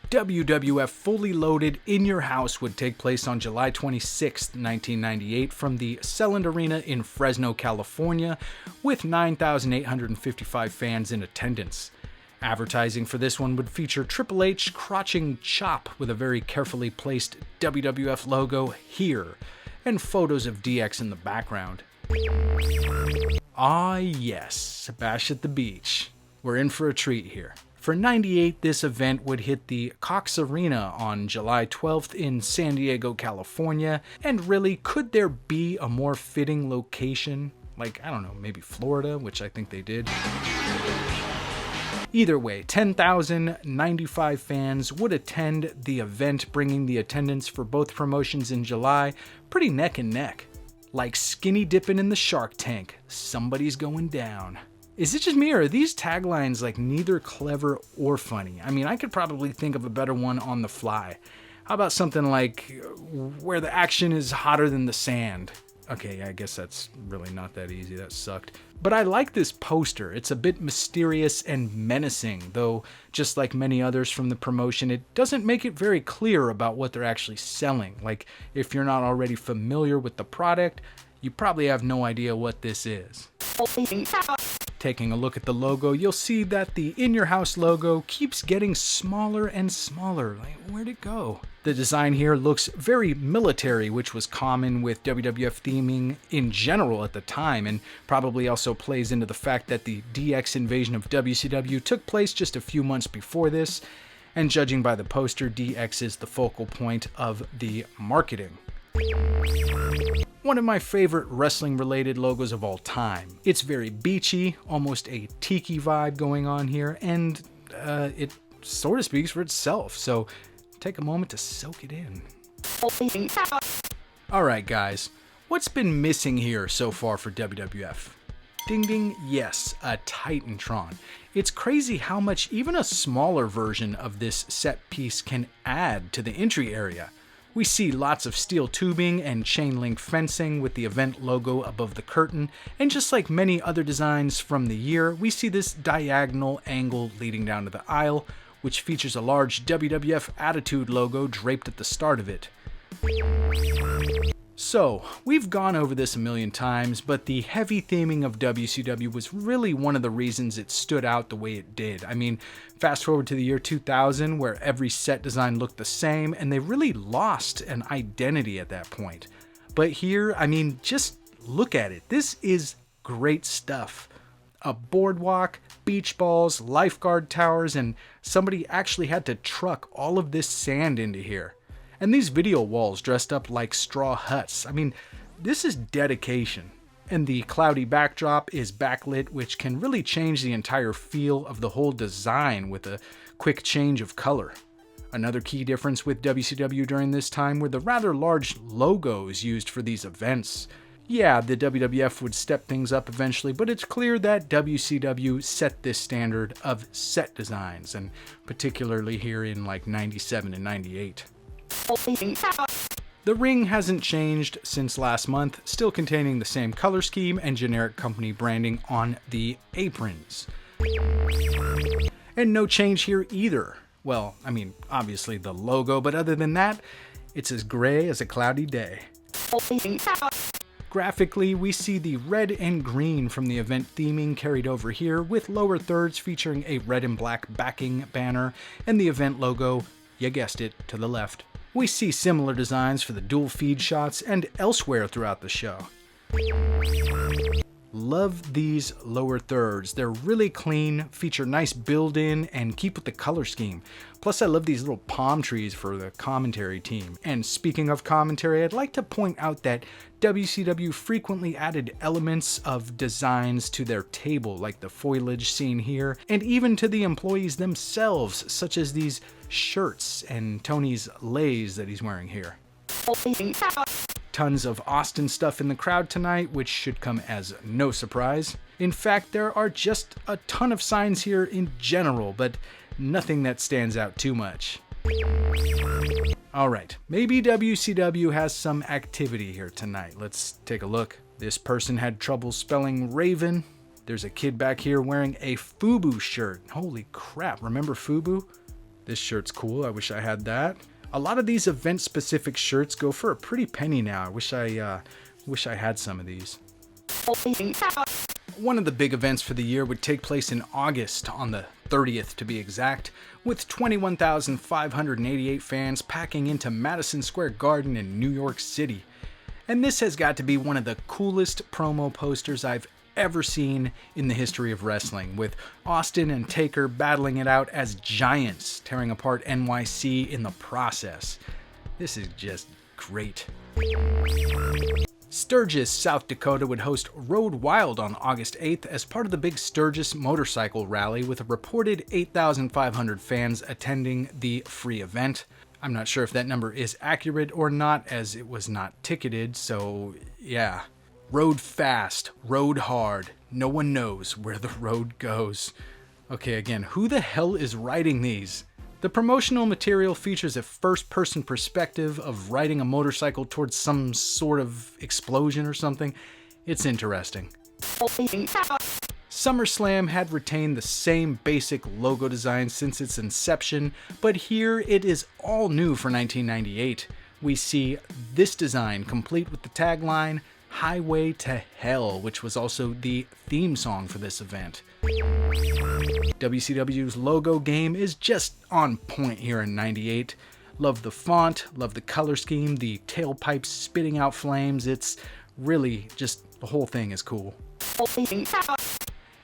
WWF Fully Loaded in Your House would take place on July 26, 1998 from the Selland Arena in Fresno, California, with 9,855 fans in attendance. Advertising for this one would feature Triple H crotching Chop with a very carefully placed WWF logo here, and photos of DX in the background. Ah yes, Bash at the Beach. We're in for a treat here. For 98, this event would hit the Cox Arena on July 12th in San Diego, California, and really, could there be a more fitting location? Like, I don't know, maybe Florida, which I think they did. Either way, 10,095 fans would attend the event, bringing the attendance for both promotions in July pretty neck and neck. Like skinny dipping in the Shark Tank, somebody's going down. Is it just me, or are these taglines like neither clever or funny? I mean, I could probably think of a better one on the fly. How about something like, where the action is hotter than the sand? Okay, I guess that's really not that easy, that sucked. But I like this poster. It's a bit mysterious and menacing, though just like many others from the promotion, it doesn't make it very clear about what they're actually selling. Like, if you're not already familiar with the product, you probably have no idea what this is. Taking a look at the logo, you'll see that the In Your House logo keeps getting smaller and smaller. Like, where'd it go? The design here looks very military, which was common with WWF theming in general at the time, and probably also plays into the fact that the DX invasion of WCW took place just a few months before this, and judging by the poster, DX is the focal point of the marketing. One of my favorite wrestling-related logos of all time. It's very beachy, almost a tiki vibe going on here, and it sort of speaks for itself, so take a moment to soak it in. Alright guys, what's been missing here so far for WWF? Ding ding, yes, a Titantron. It's crazy how much even a smaller version of this set piece can add to the entry area. We see lots of steel tubing and chain link fencing with the event logo above the curtain, and just like many other designs from the year, we see this diagonal angle leading down to the aisle, which features a large WWF Attitude logo draped at the start of it. So, we've gone over this a million times, but the heavy theming of WCW was really one of the reasons it stood out the way it did. I mean, fast forward to the year 2000, where every set design looked the same, and they really lost an identity at that point. But here, I mean, just look at it. This is great stuff. A boardwalk, beach balls, lifeguard towers, and somebody actually had to truck all of this sand into here. And these video walls dressed up like straw huts. I mean, this is dedication. And the cloudy backdrop is backlit, which can really change the entire feel of the whole design with a quick change of color. Another key difference with WCW during this time were the rather large logos used for these events. Yeah, the WWF would step things up eventually, but it's clear that WCW set this standard of set designs, and particularly here in like 97 and 98. The ring hasn't changed since last month, still containing the same color scheme and generic company branding on the aprons. And no change here either. Well, I mean, obviously the logo, but other than that, it's as gray as a cloudy day. Graphically, we see the red and green from the event theming carried over here, with lower thirds featuring a red and black backing banner and the event logo, you guessed it, to the left. We see similar designs for the dual feed shots and elsewhere throughout the show. Love these lower thirds. They're really clean, feature nice build-in, and keep with the color scheme. Plus I love these little palm trees for the commentary team. And speaking of commentary, I'd like to point out that WCW frequently added elements of designs to their table, like the foliage seen here, and even to the employees themselves, such as these shirts and Tony's leis that he's wearing here. Tons of Austin stuff in the crowd tonight, which should come as no surprise. In fact, there are just a ton of signs here in general, but nothing that stands out too much. Alright, maybe WCW has some activity here tonight. Let's take a look. This person had trouble spelling Raven. There's a kid back here wearing a FUBU shirt. Holy crap, remember FUBU? This shirt's cool, I wish I had that. A lot of these event-specific shirts go for a pretty penny now. I wish I had some of these. One of the big events for the year would take place in August, on the 30th to be exact, with 21,588 fans packing into Madison Square Garden in New York City. And this has got to be one of the coolest promo posters I've ever seen in the history of wrestling, with Austin and Taker battling it out as giants, tearing apart NYC in the process. This is just great. Sturgis, South Dakota would host Road Wild on August 8th as part of the big Sturgis motorcycle rally, with a reported 8,500 fans attending the free event. I'm not sure if that number is accurate or not, as it was not ticketed, so yeah. Road fast, road hard, no one knows where the road goes. Okay, again, who the hell is writing these? The promotional material features a first-person perspective of riding a motorcycle towards some sort of explosion or something. It's interesting. SummerSlam had retained the same basic logo design since its inception, but here it is all new for 1998. We see this design complete with the tagline, Highway to Hell, which was also the theme song for this event. WCW's logo game is just on point here in 98. Love the font, love the color scheme, the tailpipes spitting out flames. It's really just, the whole thing is cool.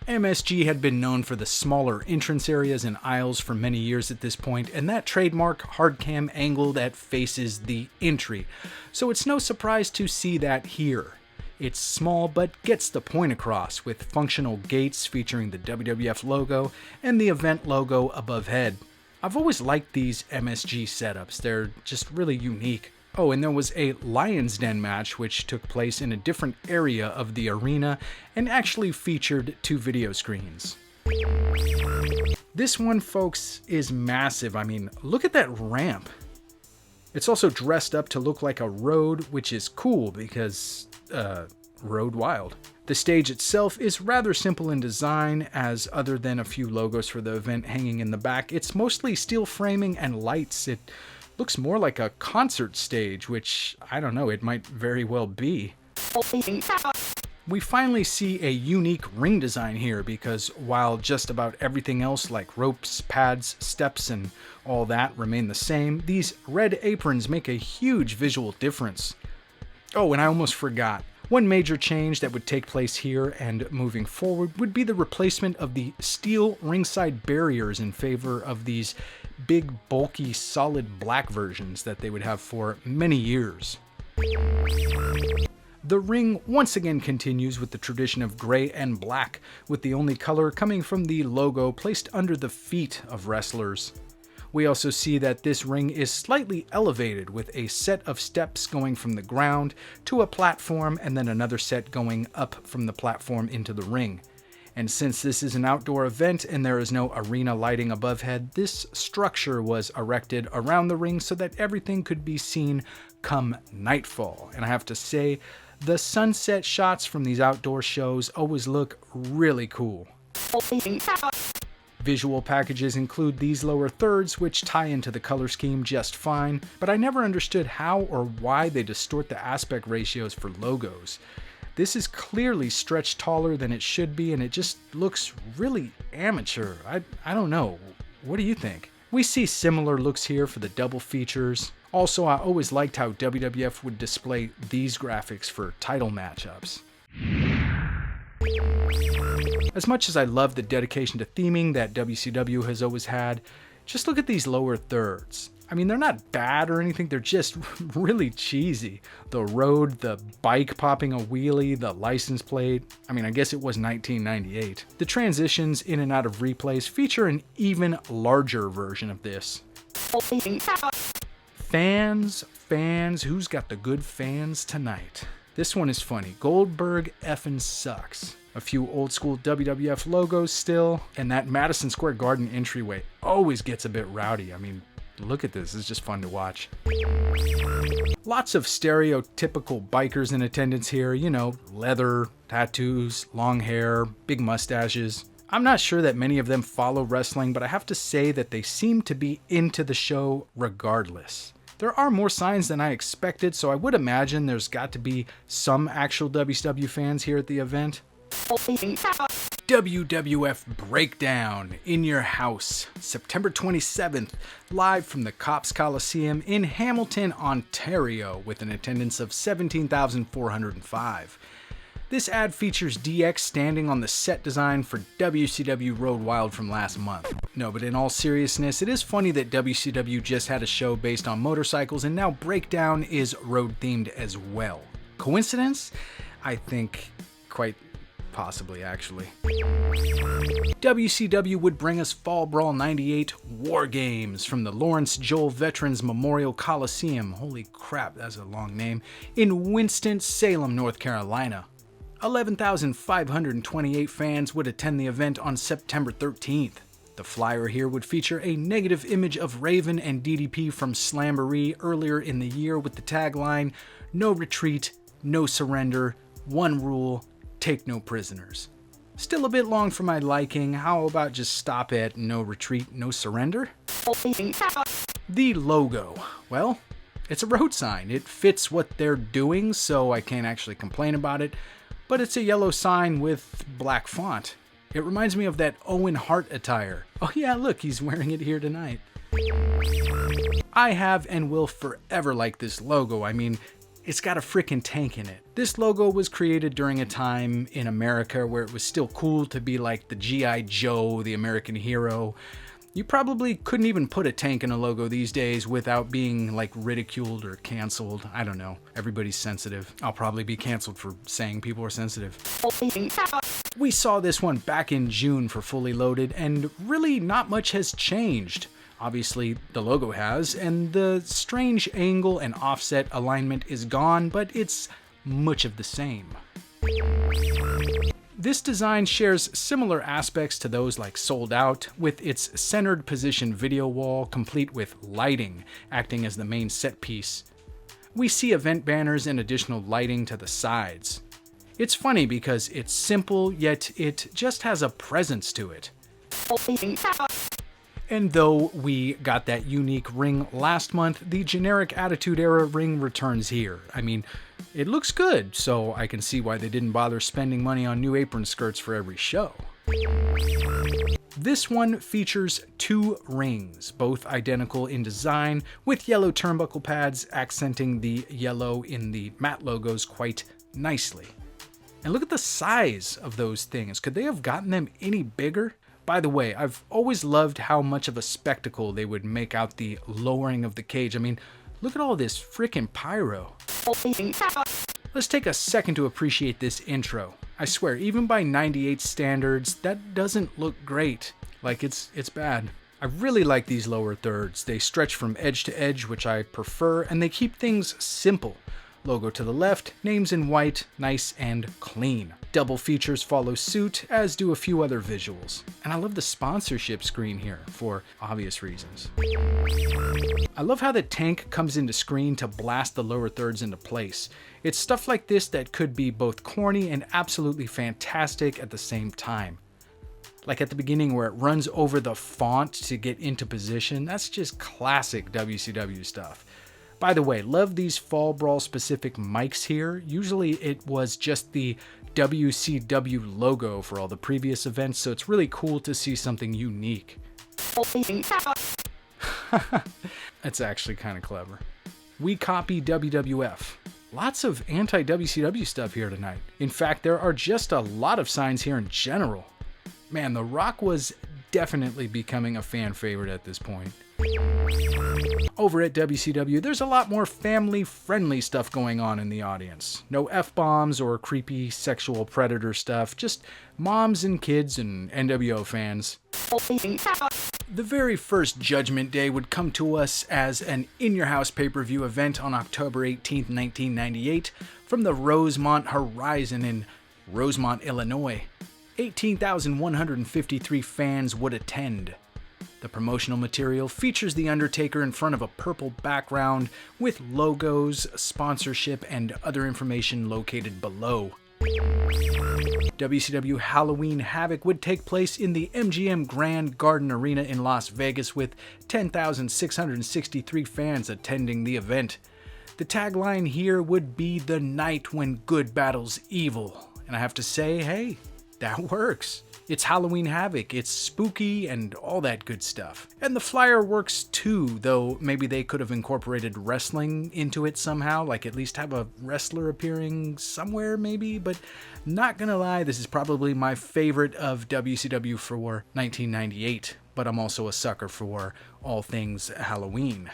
MSG had been known for the smaller entrance areas and aisles for many years at this point, and that trademark hardcam angle that faces the entry. So it's no surprise to see that here. It's small but gets the point across, with functional gates featuring the WWF logo and the event logo above head. I've always liked these MSG setups, they're just really unique. Oh, and there was a Lion's Den match which took place in a different area of the arena and actually featured 2 video screens. This one, folks, is massive. I mean, look at that ramp. It's also dressed up to look like a road, which is cool because, Road Wild. The stage itself is rather simple in design, as other than a few logos for the event hanging in the back, it's mostly steel framing and lights. It looks more like a concert stage, which, I don't know, it might very well be. We finally see a unique ring design here, because while just about everything else like ropes, pads, steps, and all that remain the same, these red aprons make a huge visual difference. Oh, and I almost forgot. One major change that would take place here and moving forward would be the replacement of the steel ringside barriers in favor of these big, bulky, solid black versions that they would have for many years. The ring once again continues with the tradition of gray and black, with the only color coming from the logo placed under the feet of wrestlers. We also see that this ring is slightly elevated, with a set of steps going from the ground to a platform and then another set going up from the platform into the ring. And since this is an outdoor event and there is no arena lighting above head, this structure was erected around the ring so that everything could be seen come nightfall. And I have to say, the sunset shots from these outdoor shows always look really cool. Visual packages include these lower thirds, which tie into the color scheme just fine, but I never understood how or why they distort the aspect ratios for logos. This is clearly stretched taller than it should be, and it just looks really amateur. I don't know. What do you think? We see similar looks here for the double features. Also, I always liked how WWF would display these graphics for title matchups. As much as I love the dedication to theming that WCW has always had, just look at these lower thirds. I mean, they're not bad or anything, they're just really cheesy. The road, the bike popping a wheelie, the license plate. I mean, I guess it was 1998. The transitions in and out of replays feature an even larger version of this. Fans, who's got the good fans tonight? This one is funny. Goldberg effing sucks. A few old school WWF logos still, and that Madison Square Garden entryway always gets a bit rowdy. I mean, Look at this. It's just fun to watch. Lots of stereotypical bikers in attendance here. You know, leather, tattoos, long hair, big mustaches. I'm not sure that many of them follow wrestling, but I have to say that they seem to be into the show regardless. There are more signs than I expected, so I would imagine there's got to be some actual WCW fans here at the event. WWF Breakdown in your house, September 27th, live from the Cops Coliseum in Hamilton, Ontario, with an attendance of 17,405. This ad features DX standing on the set design for WCW Road Wild from last month. No, but in all seriousness, it is funny that WCW just had a show based on motorcycles and now Breakdown is road themed as well. Coincidence? I think quite possibly, actually. WCW would bring us Fall Brawl 98 War Games from the Lawrence Joel Veterans Memorial Coliseum. Holy crap, that's a long name. In Winston-Salem, North Carolina. 11,528 fans would attend the event on September 13th. The flyer here would feature a negative image of Raven and DDP from Slamboree earlier in the year with the tagline, "No retreat, no surrender, one rule, take no prisoners." Still a bit long for my liking. How about just stop at no retreat, no surrender? The logo. Well, it's a road sign. It fits what they're doing, so I can't actually complain about it. But it's a yellow sign with black font. It reminds me of that Owen Hart attire. Oh yeah, look, he's wearing it here tonight. I have and will forever like this logo. I mean, it's got a frickin' tank in it. This logo was created during a time in America where it was still cool to be like the G.I. Joe, the American hero. You probably couldn't even put a tank in a logo these days without being like ridiculed or canceled. I don't know. Everybody's sensitive. I'll probably be canceled for saying people are sensitive. We saw this one back in June for Fully Loaded, and really not much has changed. Obviously, the logo has, and the strange angle and offset alignment is gone, but it's much of the same. This design shares similar aspects to those like Sold Out, with its centered position video wall complete with lighting acting as the main set piece. We see event banners and additional lighting to the sides. It's funny because it's simple, yet it just has a presence to it. And though we got that unique ring last month, the generic Attitude Era ring returns here. I mean, it looks good, so I can see why they didn't bother spending money on new apron skirts for every show. This one features two rings, both identical in design, with yellow turnbuckle pads accenting the yellow in the matte logos quite nicely. And look at the size of those things. Could they have gotten them any bigger? By the way, I've always loved how much of a spectacle they would make out the lowering of the cage. I mean, look at all this frickin' pyro. Let's take a second to appreciate this intro. I swear, even by 98 standards, that doesn't look great. Like, it's bad. I really like these lower thirds. They stretch from edge to edge, which I prefer, and they keep things simple. Logo to the left, names in white, nice and clean. Double features follow suit, as do a few other visuals. And I love the sponsorship screen here, for obvious reasons. I love how the tank comes into screen to blast the lower thirds into place. It's stuff like this that could be both corny and absolutely fantastic at the same time. Like at the beginning where it runs over the font to get into position, that's just classic WCW stuff. By the way, love these Fall Brawl specific mics here. Usually it was just the WCW logo for all the previous events, so it's really cool to see something unique. That's actually kind of clever. We copy WWF. Lots of anti-WCW stuff here tonight. In fact, there are just a lot of signs here in general. Man, The Rock was definitely becoming a fan favorite at this point. Over at WCW, there's a lot more family-friendly stuff going on in the audience. No F-bombs or creepy sexual predator stuff, just moms and kids and NWO fans. The very first Judgment Day would come to us as an in-your-house pay-per-view event on October 18th, 1998, from the Rosemont Horizon in Rosemont, Illinois. 18,153 fans would attend. The promotional material features The Undertaker in front of a purple background with logos, sponsorship, and other information located below. WCW Halloween Havoc would take place in the MGM Grand Garden Arena in Las Vegas with 10,663 fans attending the event. The tagline here would be "The night when good battles evil." And I have to say, hey, that works. It's Halloween Havoc, it's spooky and all that good stuff. And the flyer works too, though maybe they could have incorporated wrestling into it somehow, like at least have a wrestler appearing somewhere maybe, but not gonna lie, this is probably my favorite of WCW for 1998, but I'm also a sucker for all things Halloween.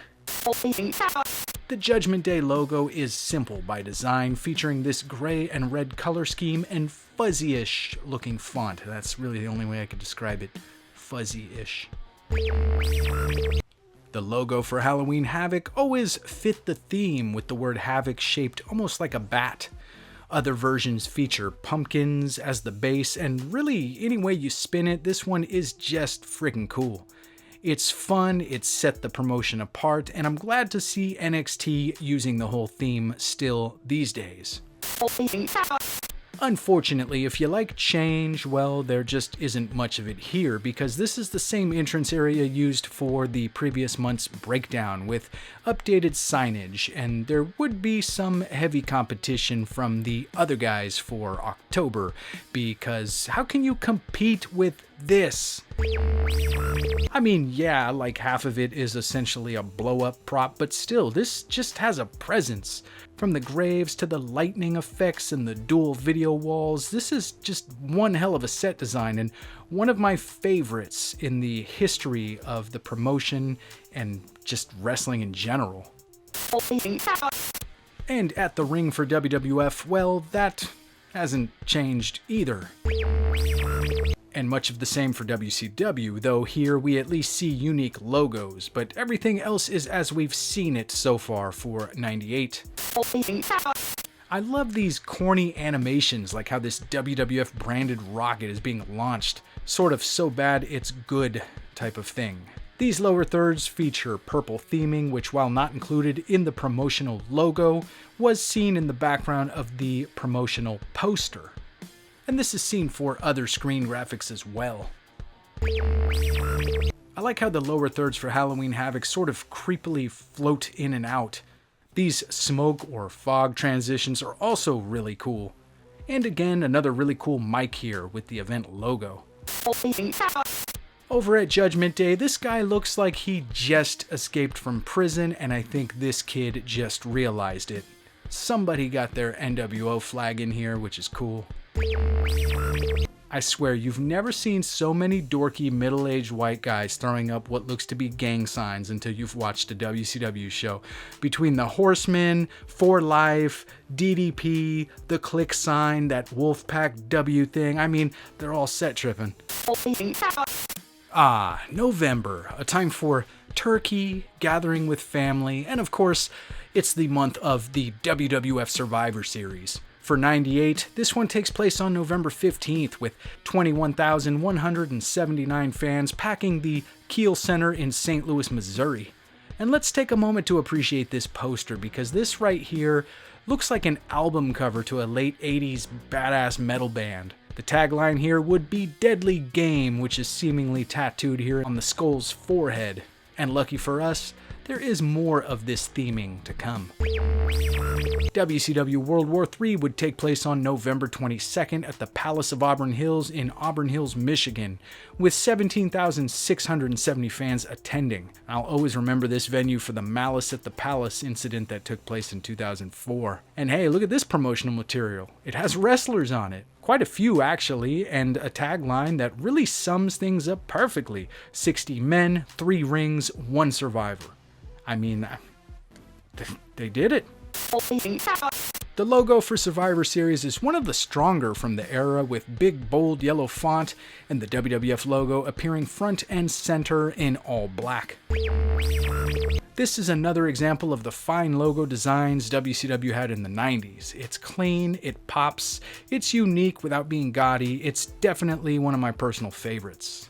The Judgment Day logo is simple by design, featuring this gray and red color scheme and fuzzy-ish looking font. That's really the only way I could describe it. Fuzzy-ish. The logo for Halloween Havoc always fit the theme, with the word Havoc shaped almost like a bat. Other versions feature pumpkins as the base, and really, any way you spin it, this one is just freaking cool. It's fun, it set the promotion apart, and I'm glad to see NXT using the whole theme still these days. Unfortunately, if you like change, well, there just isn't much of it here, because this is the same entrance area used for the previous month's breakdown with updated signage, and there would be some heavy competition from the other guys for October, because how can you compete with this? I mean, yeah, like half of it is essentially a blow-up prop, but still, this just has a presence. From the graves to the lightning effects and the dual video walls, this is just one hell of a set design, and one of my favorites in the history of the promotion and just wrestling in general. And at the ring for WWF, well, that hasn't changed either. And much of the same for WCW, though here we at least see unique logos, but everything else is as we've seen it so far for 98. I love these corny animations, like how this WWF branded rocket is being launched, sort of so bad it's good type of thing. These lower thirds feature purple theming, which, while not included in the promotional logo, was seen in the background of the promotional poster. And this is seen for other screen graphics as well. I like how the lower thirds for Halloween Havoc sort of creepily float in and out. These smoke or fog transitions are also really cool. And again, another really cool mic here with the event logo. Over at Judgment Day, this guy looks like he just escaped from prison, and I think this kid just realized it. Somebody got their NWO flag in here, which is cool. I swear, you've never seen so many dorky middle-aged white guys throwing up what looks to be gang signs until you've watched a WCW show. Between the Horsemen, For Life, DDP, the click sign, that Wolfpack W thing, I mean, they're all set tripping. November, a time for turkey, gathering with family, and of course, it's the month of the WWF Survivor Series. For 98, this one takes place on November 15th with 21,179 fans packing the Kiel Center in St. Louis, Missouri. And let's take a moment to appreciate this poster, because this right here looks like an album cover to a late 80s badass metal band. The tagline here would be "Deadly Game," which is seemingly tattooed here on the Skull's forehead. And lucky for us, there is more of this theming to come. WCW World War III would take place on November 22nd at the Palace of Auburn Hills in Auburn Hills, Michigan, with 17,670 fans attending. I'll always remember this venue for the Malice at the Palace incident that took place in 2004. And hey, look at this promotional material. It has wrestlers on it. Quite a few, actually, and a tagline that really sums things up perfectly. 60 men, 3 rings, 1 survivor. I mean, they did it. The logo for Survivor Series is one of the stronger from the era, with big bold yellow font and the WWF logo appearing front and center in all black. This is another example of the fine logo designs WCW had in the 90s. It's clean, it pops, it's unique without being gaudy. It's definitely one of my personal favorites.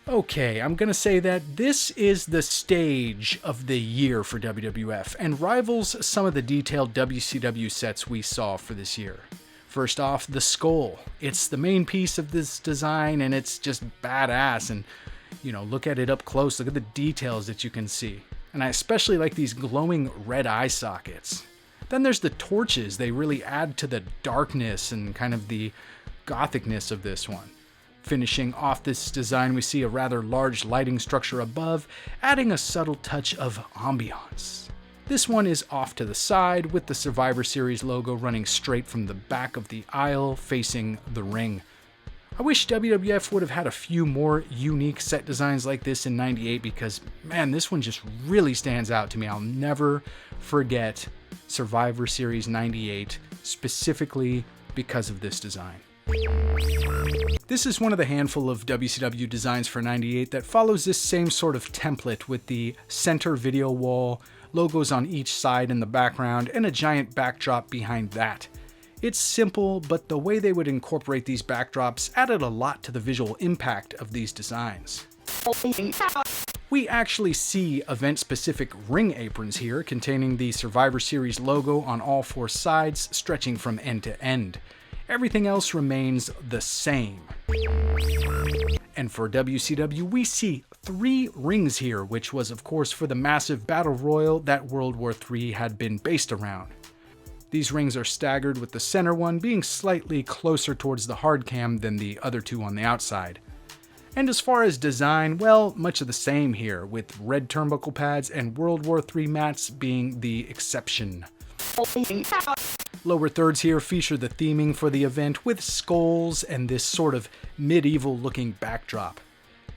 Okay, I'm gonna say that this is the stage of the year for WWF and rivals some of the detailed WCW sets we saw for this year. First off, the skull. It's the main piece of this design and it's just badass, and look at it up close, look at the details that you can see. And I especially like these glowing red eye sockets. Then there's the torches. They really add to the darkness and kind of the gothicness of this one. Finishing off this design, we see a rather large lighting structure above, adding a subtle touch of ambiance. This one is off to the side with the Survivor Series logo running straight from the back of the aisle facing the ring. I wish WWF would have had a few more unique set designs like this in '98 because, man, this one just really stands out to me. I'll never forget Survivor Series '98, specifically because of this design. This is one of the handful of WCW designs for '98 that follows this same sort of template with the center video wall, logos on each side in the background, and a giant backdrop behind that. It's simple, but the way they would incorporate these backdrops added a lot to the visual impact of these designs. We actually see event-specific ring aprons here containing the Survivor Series logo on all four sides, stretching from end to end. Everything else remains the same. And for WCW, we see 3 rings here, which was of course for the massive battle royal that World War III had been based around. These rings are staggered, with the center one being slightly closer towards the hard cam than the other 2 on the outside. And as far as design, well, much of the same here, with red turnbuckle pads and World War III mats being the exception. Lower thirds here feature the theming for the event with skulls and this sort of medieval looking backdrop.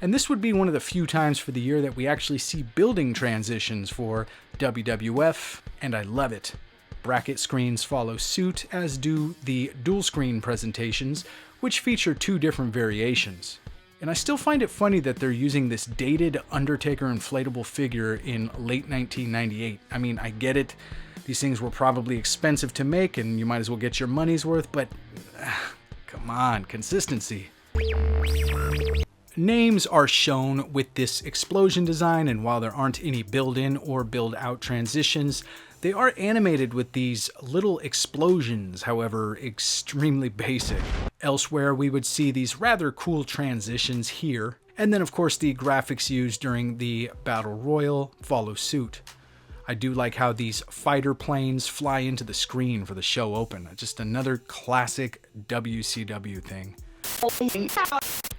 And this would be one of the few times for the year that we actually see building transitions for WWF, and I love it. Bracket screens follow suit, as do the dual screen presentations, which feature 2 different variations. And I still find it funny that they're using this dated Undertaker inflatable figure in late 1998. I mean, I get it. These things were probably expensive to make and you might as well get your money's worth, but come on, consistency. Names are shown with this explosion design, and while there aren't any build-in or build-out transitions, they are animated with these little explosions, however extremely basic. Elsewhere, we would see these rather cool transitions here, and then of course the graphics used during the Battle Royal follow suit. I do like how these fighter planes fly into the screen for the show open. Just another classic WCW thing.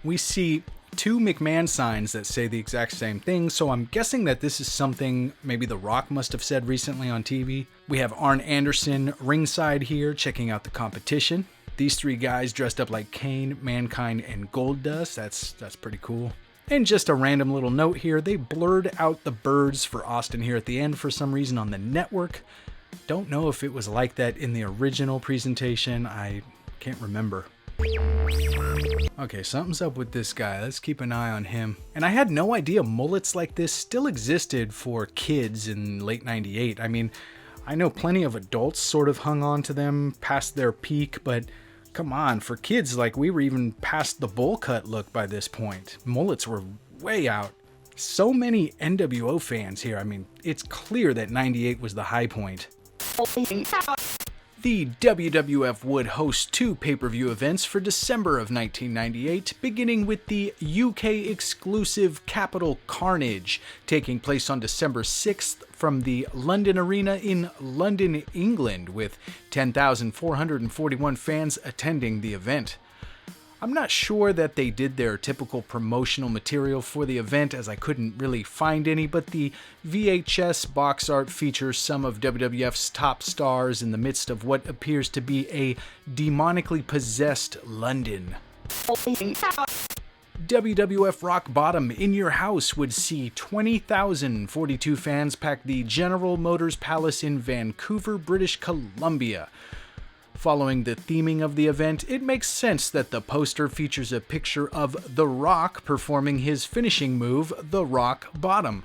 We see 2 McMahon signs that say the exact same thing, so I'm guessing that this is something maybe The Rock must have said recently on TV. We have Arn Anderson ringside here checking out the competition. These 3 guys dressed up like Kane, Mankind, and Goldust. That's pretty cool. And just a random little note here, they blurred out the birds for Austin here at the end for some reason on the network. Don't know if it was like that in the original presentation. I can't remember. Okay, something's up with this guy. Let's keep an eye on him. And I had no idea mullets like this still existed for kids in late '98. I mean, I know plenty of adults sort of hung on to them past their peak, but come on, for kids, like, we were even past the bowl cut look by this point. Mullets were way out. So many NWO fans here. I mean, it's clear that '98 was the high point. The WWF would host 2 pay-per-view events for December of 1998, beginning with the UK exclusive Capital Carnage, taking place on December 6th from the London Arena in London, England, with 10,441 fans attending the event. I'm not sure that they did their typical promotional material for the event, as I couldn't really find any, but the VHS box art features some of WWF's top stars in the midst of what appears to be a demonically possessed London. WWF Rock Bottom in Your House would see 20,042 fans pack the General Motors Palace in Vancouver, British Columbia. Following the theming of the event, it makes sense that the poster features a picture of The Rock performing his finishing move, the Rock Bottom.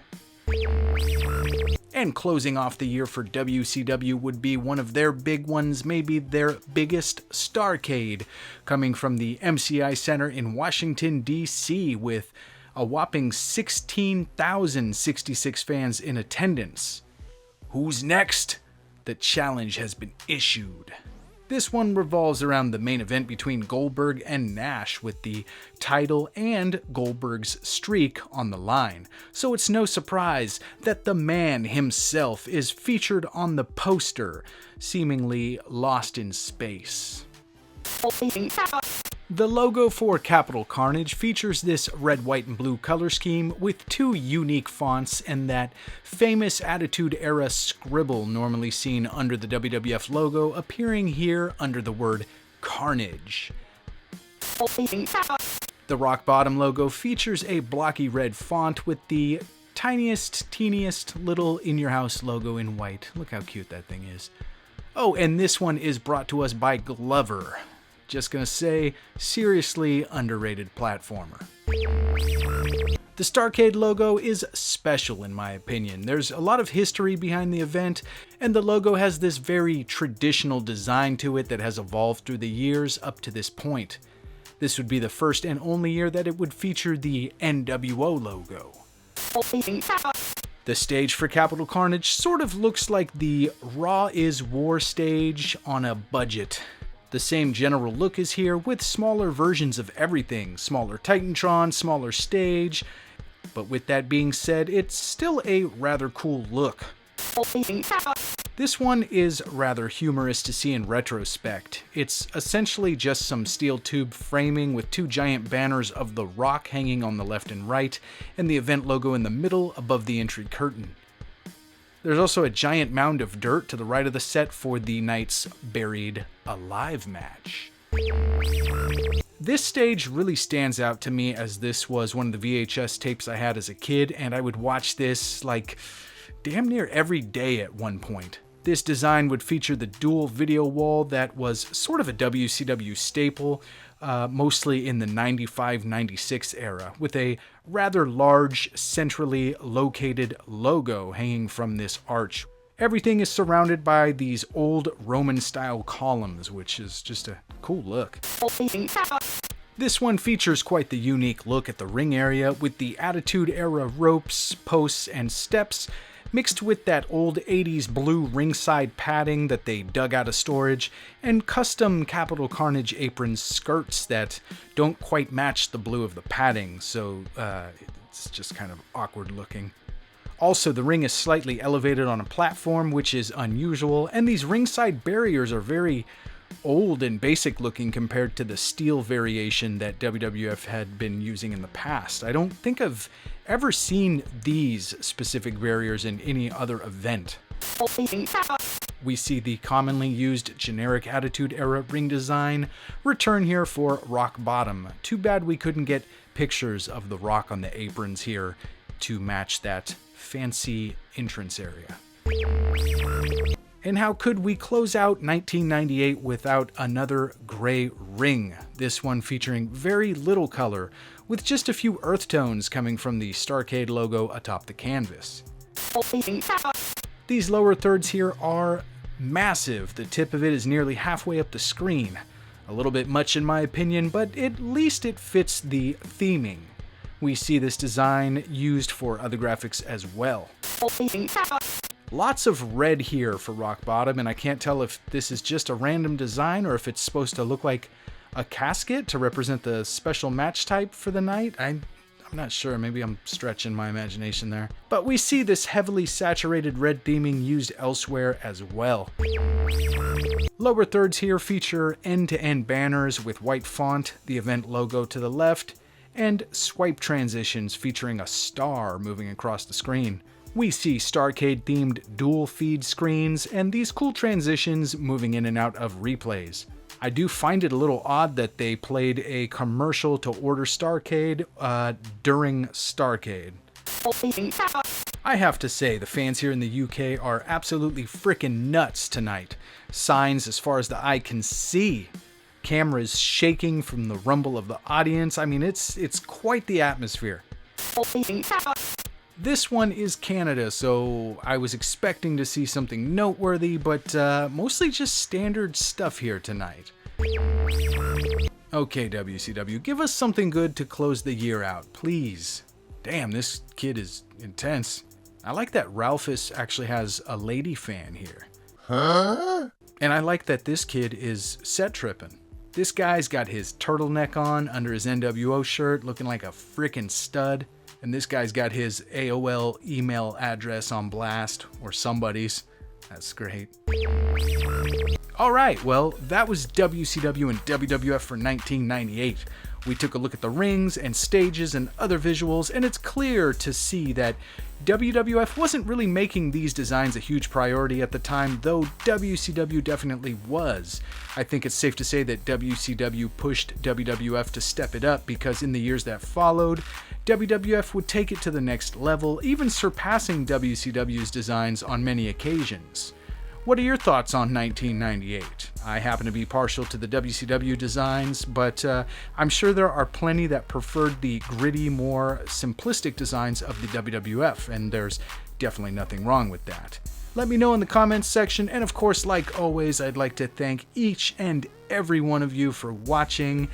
And closing off the year for WCW would be one of their big ones, maybe their biggest, Starrcade, coming from the MCI Center in Washington, D.C., with a whopping 16,066 fans in attendance. Who's next? The challenge has been issued. This one revolves around the main event between Goldberg and Nash, with the title and Goldberg's streak on the line. So it's no surprise that the man himself is featured on the poster, seemingly lost in space. The logo for Capital Carnage features this red, white, and blue color scheme with two unique fonts and that famous Attitude Era scribble normally seen under the WWF logo appearing here under the word Carnage. The Rock Bottom logo features a blocky red font with the teeniest little in-your-house logo in white. Look how cute that thing is. Oh, and this one is brought to us by Glover. Just gonna say, seriously underrated platformer. The Starrcade logo is special in my opinion. There's a lot of history behind the event, and the logo has this very traditional design to it that has evolved through the years up to this point. This would be the first and only year that it would feature the NWO logo. The stage for Capital Carnage sort of looks like the Raw is War stage on a budget. The same general look is here, with smaller versions of everything, smaller Titantron, smaller stage, but with that being said, it's still a rather cool look. This one is rather humorous to see in retrospect. It's essentially just some steel tube framing with two giant banners of The Rock hanging on the left and right, and the event logo in the middle above the entry curtain. There's also a giant mound of dirt to the right of the set for the night's Buried Alive match. This stage really stands out to me as this was one of the VHS tapes I had as a kid, and I would watch this like damn near every day at one point. This design would feature the dual video wall that was sort of a WCW staple, mostly in the 95-96 era, with a rather large, centrally located logo hanging from this arch. Everything is surrounded by these old Roman-style columns, which is just a cool look. This one features quite the unique look at the ring area, with the Attitude Era ropes, posts, and steps, mixed with that old 80s blue ringside padding that they dug out of storage, and custom Capital Carnage apron skirts that don't quite match the blue of the padding, so it's just kind of awkward looking. Also, the ring is slightly elevated on a platform, which is unusual, and these ringside barriers are very old and basic looking compared to the steel variation that WWF had been using in the past. I don't think I've ever seen these specific barriers in any other event. We see the commonly used generic Attitude Era ring design return here for Rock Bottom. Too bad we couldn't get pictures of the Rock on the aprons here to match that fancy entrance area. And how could we close out 1998 without another gray ring? This one featuring very little color, with just a few earth tones coming from the Starrcade logo atop the canvas. These lower thirds here are massive. The tip of it is nearly halfway up the screen. A little bit much in my opinion, but at least it fits the theming. We see this design used for other graphics as well. Lots of red here for Rock Bottom, and I can't tell if this is just a random design or if it's supposed to look like a casket to represent the special match type for the night. I'm not sure, maybe I'm stretching my imagination there. But we see this heavily saturated red theming used elsewhere as well. Lower thirds here feature end-to-end banners with white font, the event logo to the left, and swipe transitions featuring a star moving across the screen. We see Starrcade-themed dual feed screens and these cool transitions moving in and out of replays. I do find it a little odd that they played a commercial to order Starrcade during Starrcade. I have to say, the fans here in the UK are absolutely freaking nuts tonight. Signs as far as the eye can see. Cameras shaking from the rumble of the audience. I mean, it's quite the atmosphere. This one is Canada, so I was expecting to see something noteworthy, but mostly just standard stuff here tonight. Okay, WCW, give us something good to close the year out, please. Damn, this kid is intense. I like that Ralphus actually has a lady fan here. Huh? And I like that this kid is set tripping. This guy's got his turtleneck on under his NWO shirt, looking like a frickin' stud. And this guy's got his AOL email address on blast, or somebody's. That's great. Alright, well, that was WCW and WWF for 1998. We took a look at the rings and stages and other visuals, and it's clear to see that WWF wasn't really making these designs a huge priority at the time, though WCW definitely was. I think it's safe to say that WCW pushed WWF to step it up because in the years that followed, WWF would take it to the next level, even surpassing WCW's designs on many occasions. What are your thoughts on 1998? I happen to be partial to the WCW designs, but I'm sure there are plenty that preferred the gritty, more simplistic designs of the WWF, and there's definitely nothing wrong with that. Let me know in the comments section, and of course, like always, I'd like to thank each and every one of you for watching.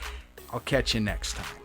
I'll catch you next time.